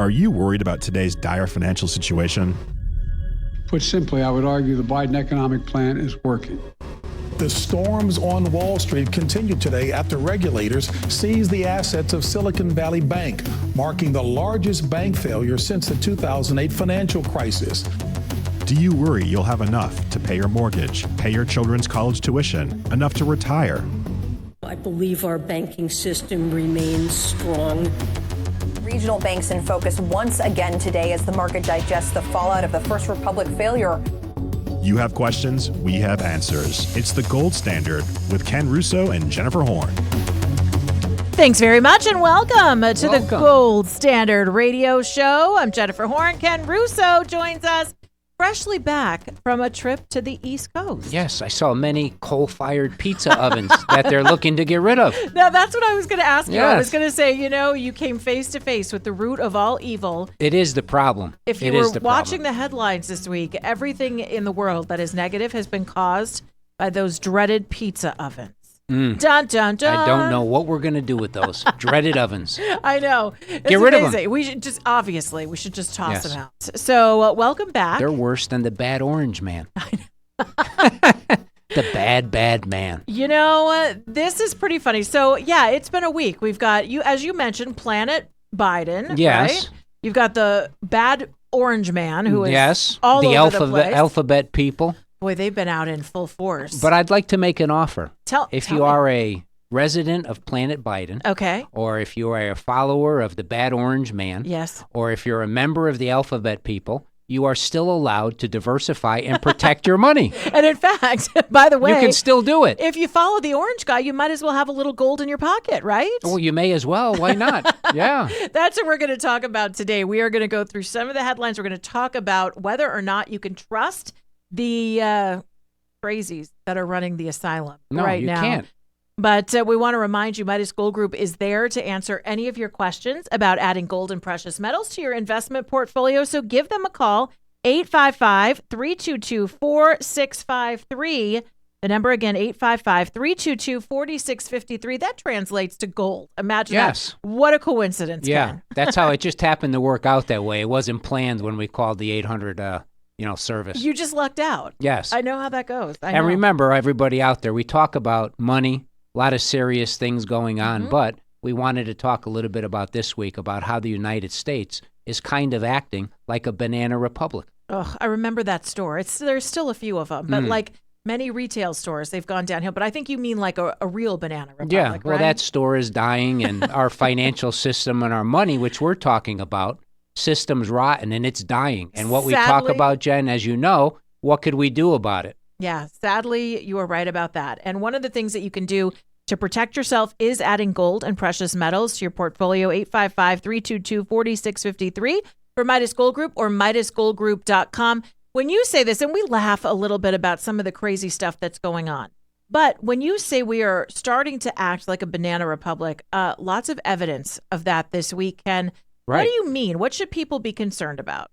Are you worried about today's dire financial situation? Put simply, I would argue the Biden economic plan is working. The storms on Wall Street continue today after regulators seized the assets of Silicon Valley Bank, marking the largest bank failure since the 2008 financial crisis. Do you worry you'll have enough to pay your mortgage, pay your children's college tuition, enough to retire? I believe our banking system remains strong. Regional banks in focus once again today as the market digests the fallout of the First Republic failure. You have questions, we have answers. It's the Gold Standard with Ken Russo and Jennifer Horn. Thanks very much and welcome to the Gold Standard Radio Show. I'm Jennifer Horn. Ken Russo joins us freshly back from a trip to the East Coast. Yes, I saw many coal-fired pizza ovens that they're looking to get rid of. Now, that's what I was going to ask you. Yes. I was going to say, you came face to face with the root of all evil. It is the problem. If you were watching the headlines this week, everything in the world that is negative has been caused by those dreaded pizza ovens. Dun, dun, dun. I don't know what we're going to do with those dreaded ovens. I know. Get rid of them. We should just, obviously, toss them out. So welcome back. They're worse than the bad orange man. The bad man. This is pretty funny. So, yeah, it's been a week. We've got, as you mentioned, Planet Biden, yes. Right? You've got the bad orange man who is all the over the place. alphabet people. Boy, they've been out in full force. But I'd like to make an offer. If you are a resident of Planet Biden, okay, or if you are a follower of the bad orange man, yes, or if you're a member of the alphabet people, you are still allowed to diversify and protect your money. And in fact, by the way, you can still do it. If you follow the orange guy, you might as well have a little gold in your pocket, right? Well, you may as well. Why not? Yeah. That's what we're going to talk about today. We are going to go through some of the headlines. We're going to talk about whether or not you can trust the crazies that are running the asylum right now. No, you can't. But we want to remind you, Midas Gold Group is there to answer any of your questions about adding gold and precious metals to your investment portfolio. So give them a call, 855-322-4653. The number again, 855-322-4653. That translates to gold. Imagine that. What a coincidence, Ken. That's how it just happened to work out that way. It wasn't planned when we called the 800 service. You just lucked out. Yes. I know how that goes. And remember, everybody out there, we talk about money, a lot of serious things going on, but we wanted to talk a little bit about this week about how the United States is kind of acting like a banana republic. Oh, I remember that store. There's still a few of them, but like many retail stores, they've gone downhill. But I think you mean like a real banana republic, yeah, well, right? that store is dying, and our financial system and our money, which we're talking about, system's rotten and it's dying. And what we talk about, Jen, as you know, what could we do about it? Yeah, sadly, you are right about that. And one of the things that you can do to protect yourself is adding gold and precious metals to your portfolio, 855-322-4653 for Midas Gold Group or MidasGoldGroup.com. When you say this, and we laugh a little bit about some of the crazy stuff that's going on, but when you say we are starting to act like a banana republic, lots of evidence of that this week, Ken. Right. What do you mean? What should people be concerned about?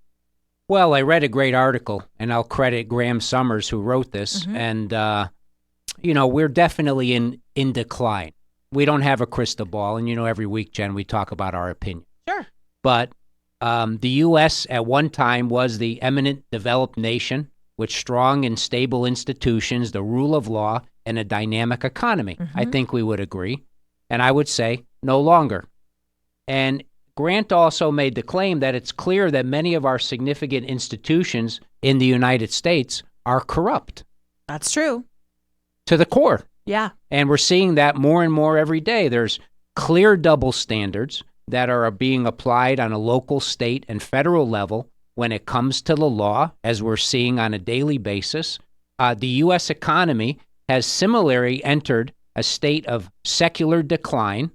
Well, I read a great article, and I'll credit Grahm Summers, who wrote this. And, we're definitely in decline. We don't have a crystal ball. And, every week, Jen, we talk about our opinion. Sure. But the U.S. at one time was the eminent developed nation with strong and stable institutions, the rule of law, and a dynamic economy. I think we would agree. And I would say no longer. And Grant also made the claim that it's clear that many of our significant institutions in the United States are corrupt. That's true. To the core. Yeah. And we're seeing that more and more every day. There's clear double standards that are being applied on a local, state, and federal level when it comes to the law, as we're seeing on a daily basis. The U.S. economy has similarly entered a state of secular decline.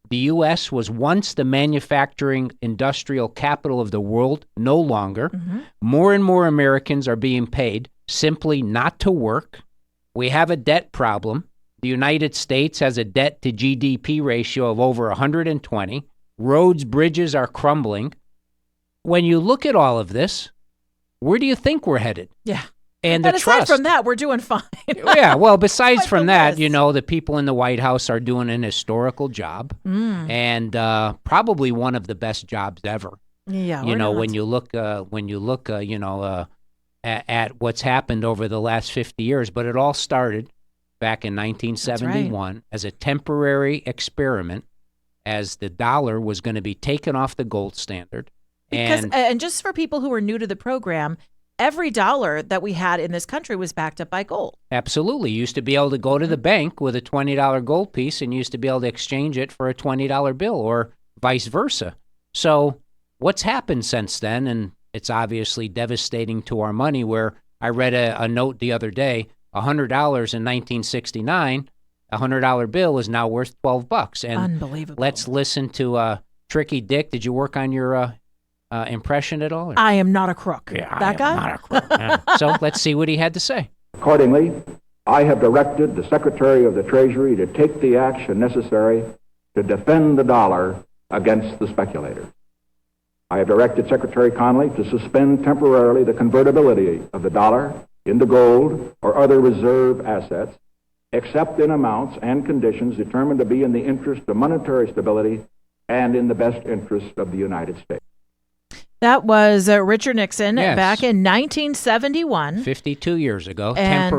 The U.S. was once the manufacturing industrial capital of the world, no longer. More and more Americans are being paid simply not to work. We have a debt problem. The United States has a debt to GDP ratio of over 120. Roads, bridges are crumbling. When you look at all of this, where do you think we're headed? Yeah. And aside trust. from that, we're doing fine. Yeah, well, besides from that, the people in the White House are doing an historical job and probably one of the best jobs ever. Yeah, You we're know, not. when you look, at what's happened over the last 50 years, but it all started back in 1971 as a temporary experiment, as the dollar was going to be taken off the gold standard. And just for people who are new to the program, every dollar that we had in this country was backed up by gold. Absolutely. You used to be able to go to the bank with a $20 gold piece and you used to be able to exchange it for a $20 bill or vice versa. So what's happened since then? And it's obviously devastating to our money, where I read a note the other day, $100 in 1969, a $100 bill is now worth $12. And Unbelievable. let's listen to Tricky Dick. Did you work on your impression at all? I am not a crook. Yeah, that guy? I'm not a crook. Yeah. So let's see what he had to say. Accordingly, I have directed the Secretary of the Treasury to take the action necessary to defend the dollar against the speculators. I have directed Secretary Connally to suspend temporarily the convertibility of the dollar into gold or other reserve assets, except in amounts and conditions determined to be in the interest of monetary stability and in the best interest of the United States. That was Richard Nixon Yes. back in 1971. 52 years ago, And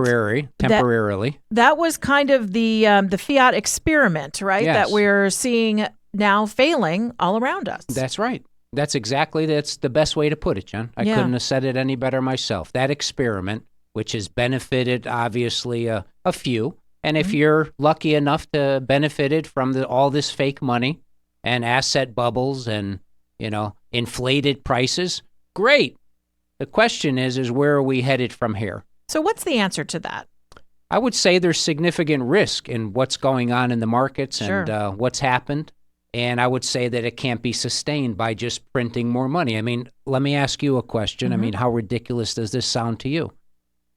temporarily. That was kind of the fiat experiment, right? Yes. That we're seeing now failing all around us. That's right. That's the best way to put it, Jen. I couldn't have said it any better myself. That experiment, which has benefited obviously a few, and if you're lucky enough to benefited from all this fake money and asset bubbles and, inflated prices, great. The question is where are we headed from here? So what's the answer to that? I would say there's significant risk in what's going on in the markets and what's happened. And I would say that it can't be sustained by just printing more money. I mean, let me ask you a question. I mean, how ridiculous does this sound to you?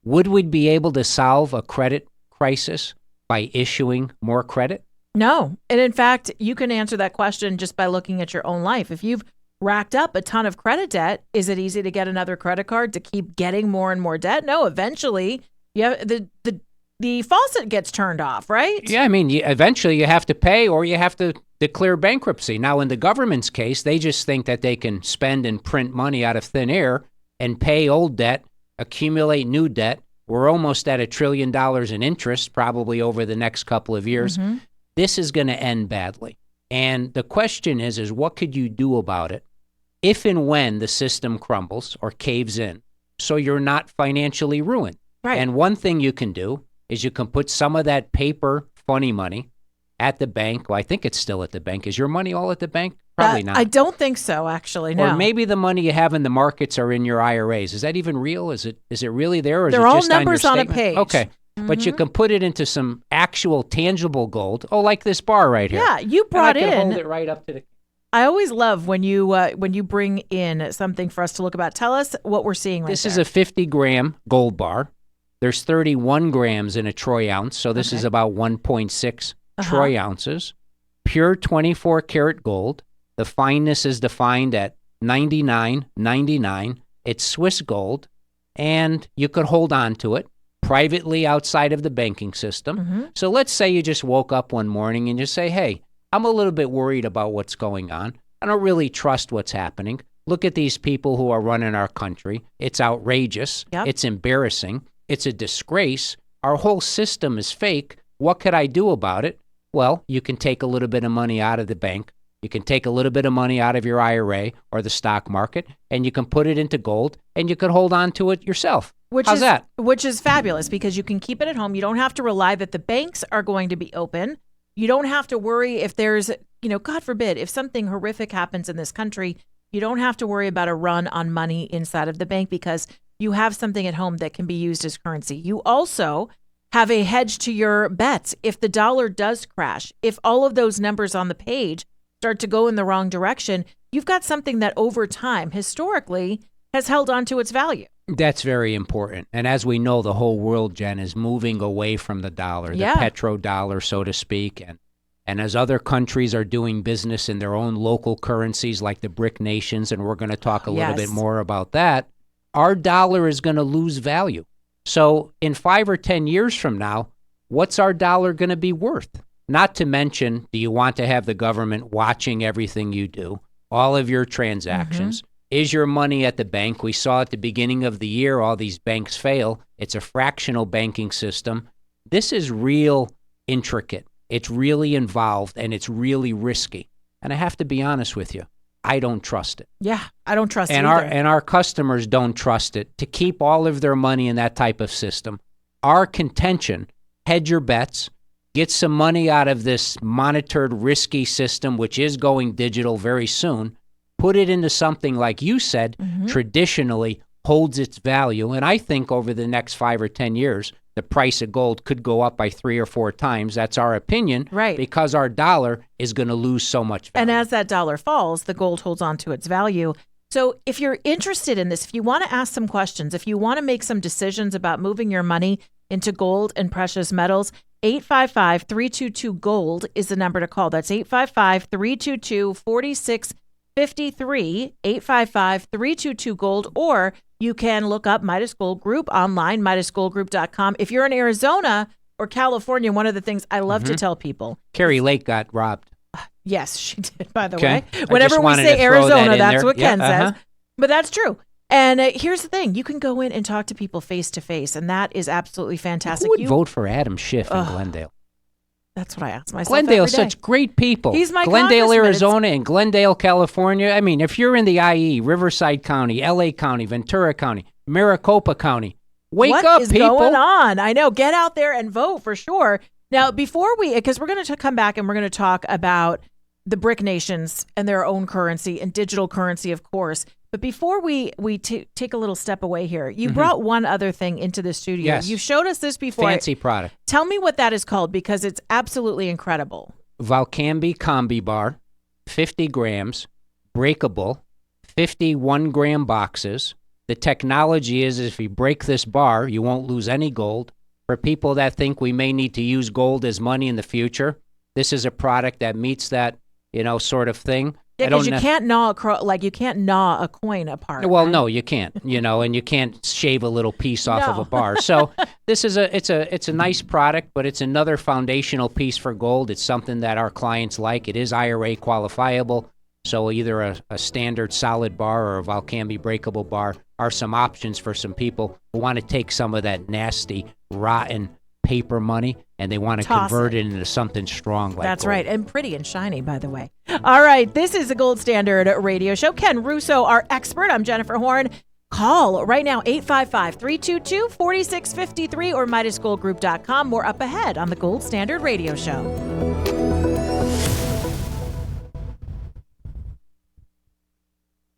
Would we be able to solve a credit crisis by issuing more credit? No. And in fact, you can answer that question just by looking at your own life. If you've racked up a ton of credit debt, is it easy to get another credit card to keep getting more and more debt? No, eventually the faucet gets turned off, right? Yeah, I mean, eventually you have to pay or you have to declare bankruptcy. Now, in the government's case, they just think that they can spend and print money out of thin air and pay old debt, accumulate new debt. We're almost at $1 trillion in interest probably over the next couple of years. This is going to end badly. And the question is what could you do about it if and when the system crumbles or caves in so you're not financially ruined? Right. And one thing you can do is you can put some of that paper funny money at the bank. Well, I think it's still at the bank. Is your money all at the bank? Probably not. I don't think so, actually, no. Or maybe the money you have in the markets are in your IRAs. Is that even real? Is it really there? Or is They're it all just numbers on on your a statement? page. Okay. But you can put it into some actual tangible gold. Oh, like this bar right here. Yeah, you And brought I can in. hold it right up to the... I always love when you bring in something for us to look about. Tell us what we're seeing right This there. is a 50-gram gold bar. There's 31 grams in a troy ounce, so this is about 1.6 troy ounces. Pure 24-karat gold. The fineness is defined at 99.99. It's Swiss gold, and you could hold on to it privately outside of the banking system. So let's say you just woke up one morning and you say, hey, I'm a little bit worried about what's going on. I don't really trust what's happening. Look at these people who are running our country. It's outrageous. Yep. It's embarrassing. It's a disgrace. Our whole system is fake. What could I do about it? Well, you can take a little bit of money out of the bank. You can take a little bit of money out of your IRA or the stock market, and you can put it into gold, and you can hold on to it yourself. How's that? Which is fabulous because you can keep it at home. You don't have to rely that the banks are going to be open. You don't have to worry if there's, God forbid, if something horrific happens in this country, you don't have to worry about a run on money inside of the bank because you have something at home that can be used as currency. You also have a hedge to your bets. If the dollar does crash, if all of those numbers on the page start to go in the wrong direction, you've got something that over time, historically, has held on to its value. That's very important. And as we know, the whole world, Jen, is moving away from the dollar, the petrodollar, so to speak. And as other countries are doing business in their own local currencies like the BRIC nations, and we're going to talk a little bit more about that, our dollar is going to lose value. So in 5 or 10 years from now, what's our dollar going to be worth? Not to mention, do you want to have the government watching everything you do? all of your transactions. Is your money at the bank? We saw at the beginning of the year, all these banks fail. It's a fractional banking system. This is real intricate. It's really involved, and it's really risky. And I have to be honest with you, I don't trust it. Yeah, I don't trust it And either. our customers don't trust it to keep all of their money in that type of system. Our contention, hedge your bets, get some money out of this monitored, risky system, which is going digital very soon. Put it into something, like you said, traditionally holds its value. And I think over the next 5 or 10 years, the price of gold could go up by 3 or 4 times. That's our opinion. Right. Because our dollar is going to lose so much value. And as that dollar falls, the gold holds on to its value. So if you're interested in this, if you want to ask some questions, if you want to make some decisions about moving your money into gold and precious metals, 855-322-GOLD is the number to call. That's 855-322-4653, 855-322-GOLD, or you can look up Midas Gold Group online, midasgoldgroup.com. If you're in Arizona or California, one of the things I love to tell people. Carrie Lake got robbed. Yes, she did, by the Okay. way. I Whenever just we wanted say to throw that Arizona, in that's there. what Yeah, Ken says. But that's true. And here's the thing. You can go in and talk to people face to face, and that is absolutely fantastic. Who would vote for Adam Schiff in Glendale? That's what I ask myself Glendale's every day. such great people. He's my Glendale, congressman. Arizona, and Glendale, California. I mean, if you're in the IE, Riverside County, LA County, Ventura County, Maricopa County, wake up, What is people. going on? I know. Get out there and vote for sure. Now, before because we're going to come back and we're going to talk about the BRIC nations and their own currency and digital currency, of course. But before we take a little step away here, you brought one other thing into the studio. Yes. You showed us this before. Fancy product. Tell me what that is called, because it's absolutely incredible. Valcambi Combi Bar, 50 grams, breakable, 51 gram boxes. The technology is if you break this bar, you won't lose any gold. For people that think we may need to use gold as money in the future, this is a product that meets that, sort of thing. Yeah, because you can't gnaw a coin apart. Well, right? no, you can't, and you can't shave a little piece off of a bar. So this is it's a nice product, but it's another foundational piece for gold. It's something that our clients like. It is IRA qualifiable. So either a standard solid bar or a Valcambi breakable bar are some options for some people who want to take some of that nasty, rotten paper money and they want to convert it into something strong like That's gold. right. And pretty and shiny, by the way. All right. This is the Gold Standard Radio Show. Ken Russo, our expert. I'm Jennifer Horn. Call right now, 855-322-4653 or MidasGoldGroup.com. More up ahead on the Gold Standard Radio Show.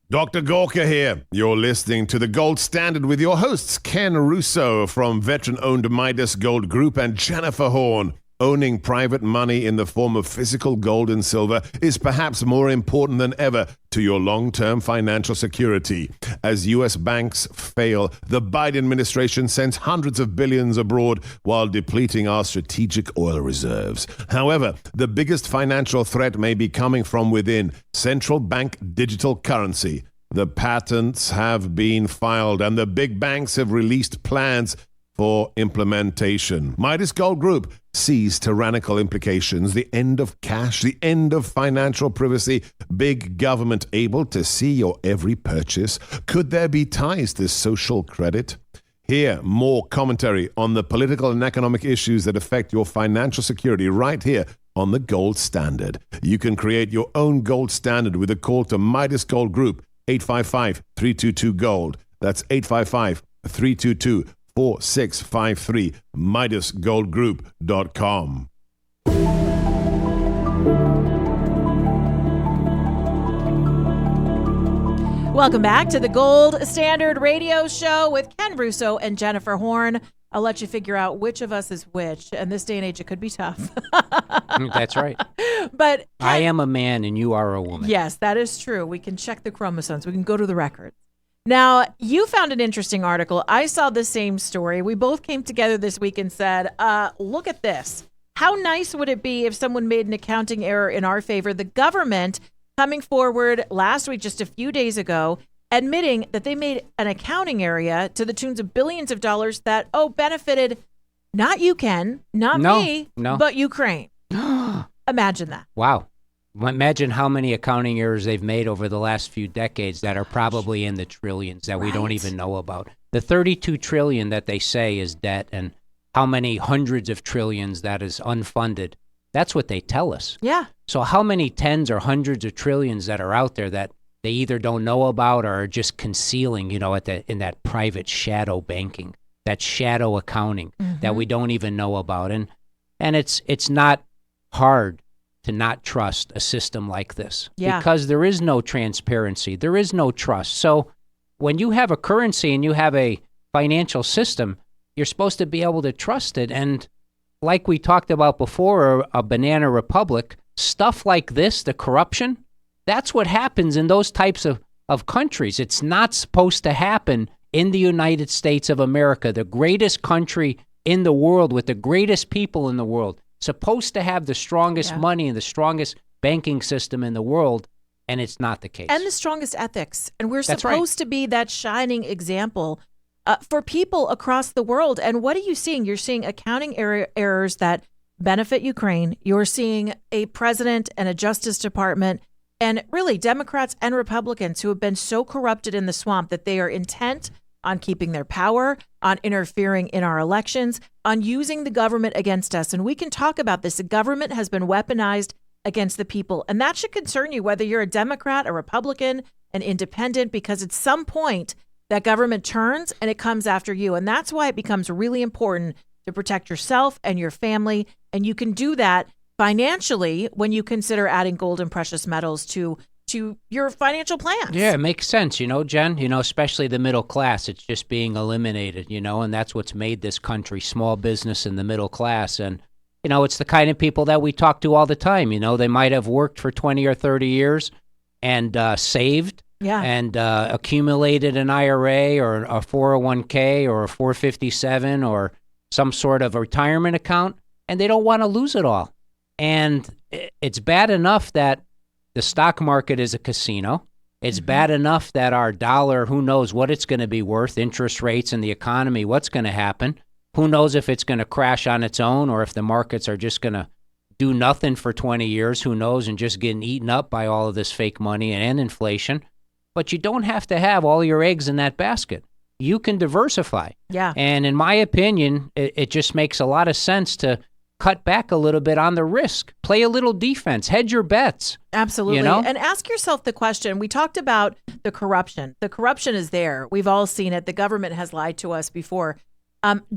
Dr. Gorka here. You're listening to The Gold Standard with your hosts, Ken Russo from veteran-owned Midas Gold Group and Jennifer Horn. Owning private money in the form of physical gold and silver is perhaps more important than ever to your long-term financial security. As U.S. banks fail, the Biden administration sends hundreds of billions abroad while depleting our strategic oil reserves. However, the biggest financial threat may be coming from within: central bank digital currency. The patents have been filed and the big banks have released plans for implementation. Midas Gold Group sees tyrannical implications, the end of cash, the end of financial privacy, big government able to see your every purchase. Could there be ties to social credit? Hear more commentary on the political and economic issues that affect your financial security right here on the Gold Standard. You can create your own Gold Standard with a call to Midas Gold Group, 855-322-GOLD. That's 855-322-GOLD. 4653, MidasGoldGroup.com. Welcome back to the Gold Standard Radio Show with Ken Russo and Jennifer Horn. I'll let you figure out which of us is which. And this day and age, it could be tough. That's right. But I am a man and you are a woman. Yes, that is true. We can check the chromosomes. We can go to the records. Now, you found an interesting article. I saw the same story. We both came together this week and said, look at this. How nice would it be if someone made an accounting error in our favor? The government coming forward last week, just a few days ago, admitting that they made an accounting error to the tunes of billions of dollars that, benefited not you, Ken, not me, but Ukraine. Imagine that. Wow. Imagine how many accounting errors they've made over the last few decades that are probably in the trillions that we don't even know about. The 32 trillion that they say is debt, and how many hundreds of trillions that is unfunded. That's what they tell us. Yeah. So how many tens or hundreds of trillions that are out there that they either don't know about or are just concealing, in that private shadow banking, that shadow accounting that we don't even know about. And it's not hard to not trust a system like this because there is no transparency. There is no trust. So when you have a currency and you have a financial system, you're supposed to be able to trust it. And like we talked about before, a banana republic, stuff like this, the corruption, that's what happens in those types of countries. It's not supposed to happen in the United States of America, the greatest country in the world with the greatest people in the world, supposed to have the strongest money and the strongest banking system in the world, and it's not the case. And the strongest ethics. And we're supposed to be that shining example for people across the world. And what are you seeing? You're seeing accounting errors that benefit Ukraine. You're seeing a president and a Justice Department and really Democrats and Republicans who have been so corrupted in the swamp that they are intent on keeping their power, on interfering in our elections, on using the government against us. And we can talk about this. The government has been weaponized against the people. And that should concern you, whether you're a Democrat, a Republican, an independent, because at some point that government turns and it comes after you. And that's why it becomes really important to protect yourself and your family. And you can do that financially when you consider adding gold and precious metals to your financial plans. Yeah, it makes sense, Jen, especially the middle class. It's just being eliminated, and that's what's made this country, small business and the middle class. And, it's the kind of people that we talk to all the time. They might have worked for 20 or 30 years and saved and accumulated an IRA or a 401k or a 457 or some sort of retirement account, and they don't want to lose it all. And it's bad enough that the stock market is a casino. It's bad enough that our dollar, who knows what it's going to be worth, interest rates and the economy, what's going to happen. Who knows if it's going to crash on its own or if the markets are just going to do nothing for 20 years, who knows, and just getting eaten up by all of this fake money and inflation. But you don't have to have all your eggs in that basket. You can diversify. Yeah. And in my opinion, it just makes a lot of sense to cut back a little bit on the risk, play a little defense, hedge your bets. Absolutely. And ask yourself the question. We talked about the corruption. The corruption is there. We've all seen it. The government has lied to us before.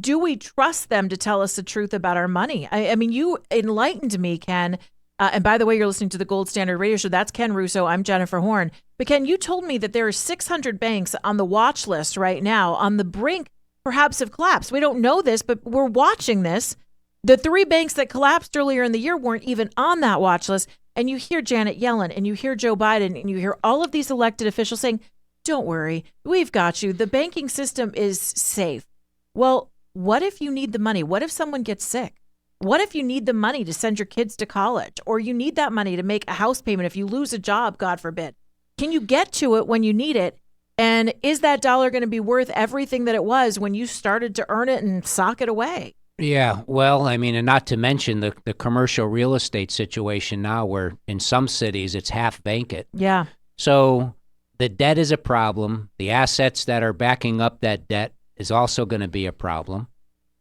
Do we trust them to tell us the truth about our money? I mean, you enlightened me, Ken. And by the way, you're listening to the Gold Standard Radio Show. That's Ken Russo. I'm Jennifer Horn. But Ken, you told me that there are 600 banks on the watch list right now on the brink, perhaps, of collapse. We don't know this, but we're watching this. The 3 banks that collapsed earlier in the year weren't even on that watch list. And you hear Janet Yellen and you hear Joe Biden and you hear all of these elected officials saying, don't worry, we've got you. The banking system is safe. Well, what if you need the money? What if someone gets sick? What if you need the money to send your kids to college, or you need that money to make a house payment if you lose a job, God forbid? Can you get to it when you need it? And is that dollar going to be worth everything that it was when you started to earn it and sock it away? Yeah, well, I mean, and not to mention the commercial real estate situation now where in some cities it's half vacant. Yeah. So the debt is a problem. The assets that are backing up that debt is also going to be a problem.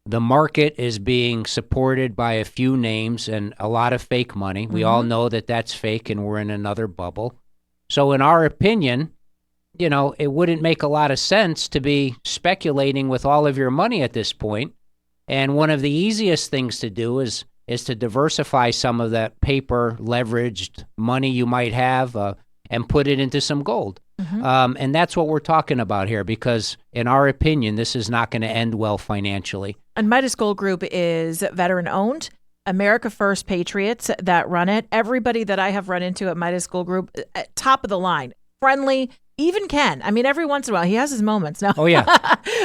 The market is being supported by a few names and a lot of fake money. We all know that that's fake and we're in another bubble. So in our opinion, it wouldn't make a lot of sense to be speculating with all of your money at this point. And one of the easiest things to do is to diversify some of that paper leveraged money you might have and put it into some gold. And that's what we're talking about here, because in our opinion, this is not going to end well financially. And Midas Gold Group is veteran owned, America First patriots that run it. Everybody that I have run into at Midas Gold Group, top of the line, friendly. Even Ken. I mean, every once in a while, he has his moments. No. Oh, yeah.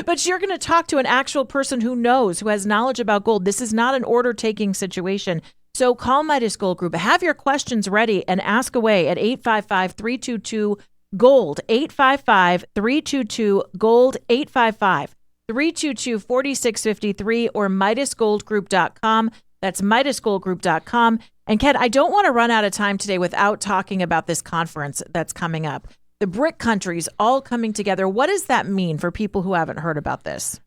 But you're going to talk to an actual person who knows, who has knowledge about gold. This is not an order-taking situation. So call Midas Gold Group. Have your questions ready and ask away at 855-322-GOLD, 855-322-GOLD, 855-322-4653, or MidasGoldGroup.com. That's MidasGoldGroup.com. And Ken, I don't want to run out of time today without talking about this conference that's coming up. The BRIC countries all coming together. What does that mean for people who haven't heard about this?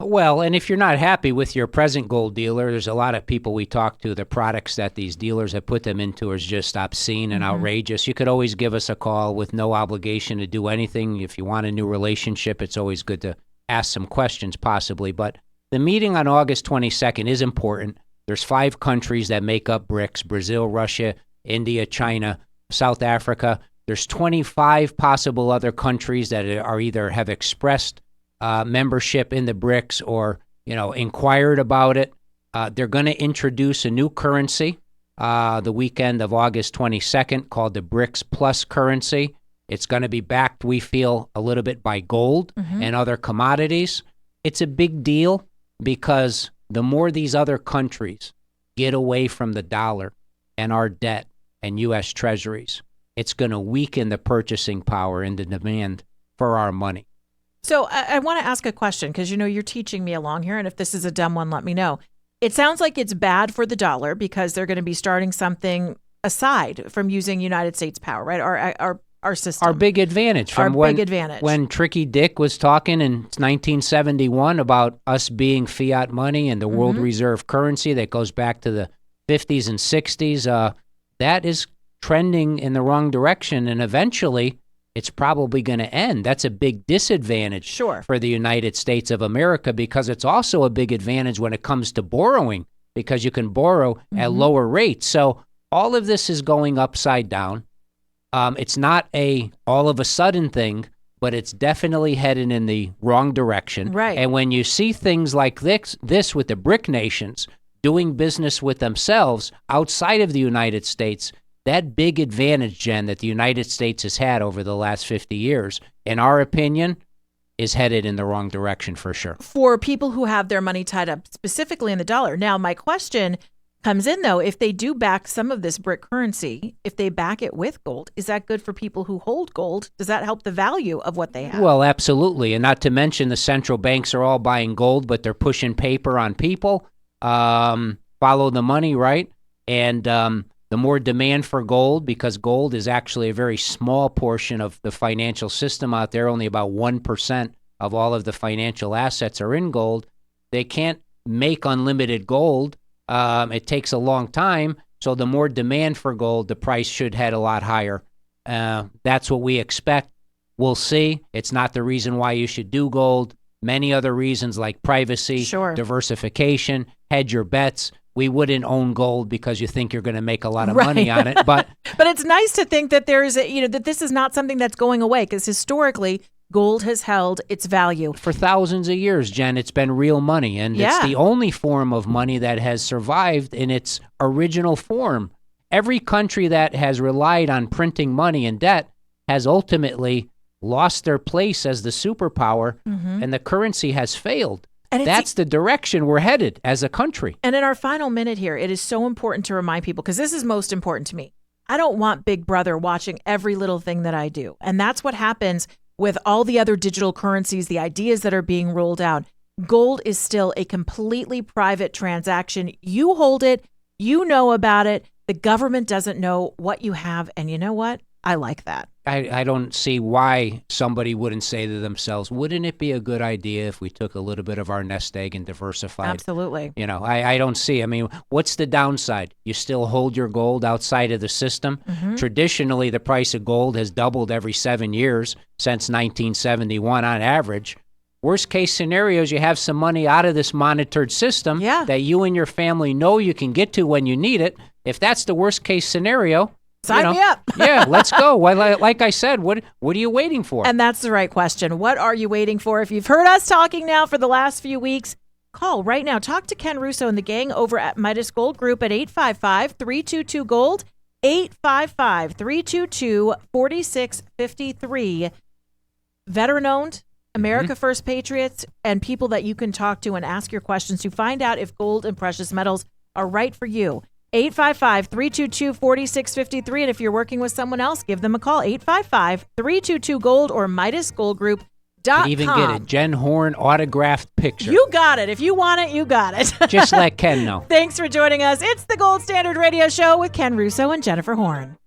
Well, and if you're not happy with your present gold dealer, there's a lot of people we talk to, the products that these dealers have put them into is just obscene and outrageous. You could always give us a call with no obligation to do anything. If you want a new relationship, it's always good to ask some questions possibly. But the meeting on August 22nd is important. There's 5 countries that make up BRICS: Brazil, Russia, India, China, South Africa. There's 25 possible other countries that are either have expressed membership in the BRICS or, inquired about it. They're going to introduce a new currency the weekend of August 22nd called the BRICS Plus currency. It's going to be backed, we feel, a little bit by gold and other commodities. It's a big deal because the more these other countries get away from the dollar and our debt and U.S. treasuries, it's going to weaken the purchasing power and the demand for our money. So I want to ask a question because, you're teaching me along here. And if this is a dumb one, let me know. It sounds like it's bad for the dollar because they're going to be starting something aside from using United States power, right? Our system. Our big advantage. When Tricky Dick was talking in 1971 about us being fiat money and the world reserve currency that goes back to the 50s and 60s, that is trending in the wrong direction. And eventually, it's probably going to end. That's a big disadvantage for the United States of America because it's also a big advantage when it comes to borrowing because you can borrow at lower rates. So all of this is going upside down. It's not a all of a sudden thing, but it's definitely heading in the wrong direction. Right. And when you see things like this with the BRIC nations doing business with themselves outside of the United States, that big advantage, Jen, that the United States has had over the last 50 years, in our opinion, is headed in the wrong direction for sure. For people who have their money tied up specifically in the dollar. Now, my question comes in, though, if they do back some of this BRIC currency, if they back it with gold, is that good for people who hold gold? Does that help the value of what they have? Well, absolutely. And not to mention the central banks are all buying gold, but they're pushing paper on people. Follow the money, right? And the more demand for gold, because gold is actually a very small portion of the financial system out there, only about 1% of all of the financial assets are in gold. They can't make unlimited gold. It takes a long time. So the more demand for gold, the price should head a lot higher. That's what we expect. We'll see. It's not the reason why you should do gold. Many other reasons like privacy, diversification, hedge your bets. We wouldn't own gold because you think you're going to make a lot of money on it. But it's nice to think that there's that this is not something that's going away because historically gold has held its value. For thousands of years, Jen, it's been real money. And it's the only form of money that has survived in its original form. Every country that has relied on printing money and debt has ultimately lost their place as the superpower, and the currency has failed. And that's the direction we're headed as a country. And in our final minute here, it is so important to remind people, because this is most important to me. I don't want Big Brother watching every little thing that I do. And that's what happens with all the other digital currencies, the ideas that are being rolled out. Gold is still a completely private transaction. You hold it. You know about it. The government doesn't know what you have. And you know what? I like that. I don't see why somebody wouldn't say to themselves, wouldn't it be a good idea if we took a little bit of our nest egg and diversified? Absolutely. I don't see. I mean, what's the downside? You still hold your gold outside of the system. Traditionally, the price of gold has doubled every 7 years since 1971 on average. Worst case scenario is you have some money out of this monitored system that you and your family know you can get to when you need it. If that's the worst case scenario, sign me up. Yeah, let's go. Well, like I said, what are you waiting for? And that's the right question. What are you waiting for? If you've heard us talking now for the last few weeks, call right now. Talk to Ken Russo and the gang over at Midas Gold Group at 855-322-GOLD, 855-322-4653. Veteran-owned, America First Patriots, and people that you can talk to and ask your questions to find out if gold and precious metals are right for you. 855-322-4653. And if you're working with someone else, give them a call, 855-322-GOLD or MidasGoldGroup.com. Could even get a Jen Horn autographed picture. You got it. If you want it, you got it. Just let Ken know. Thanks for joining us. It's the Gold Standard Radio Show with Ken Russo and Jennifer Horn.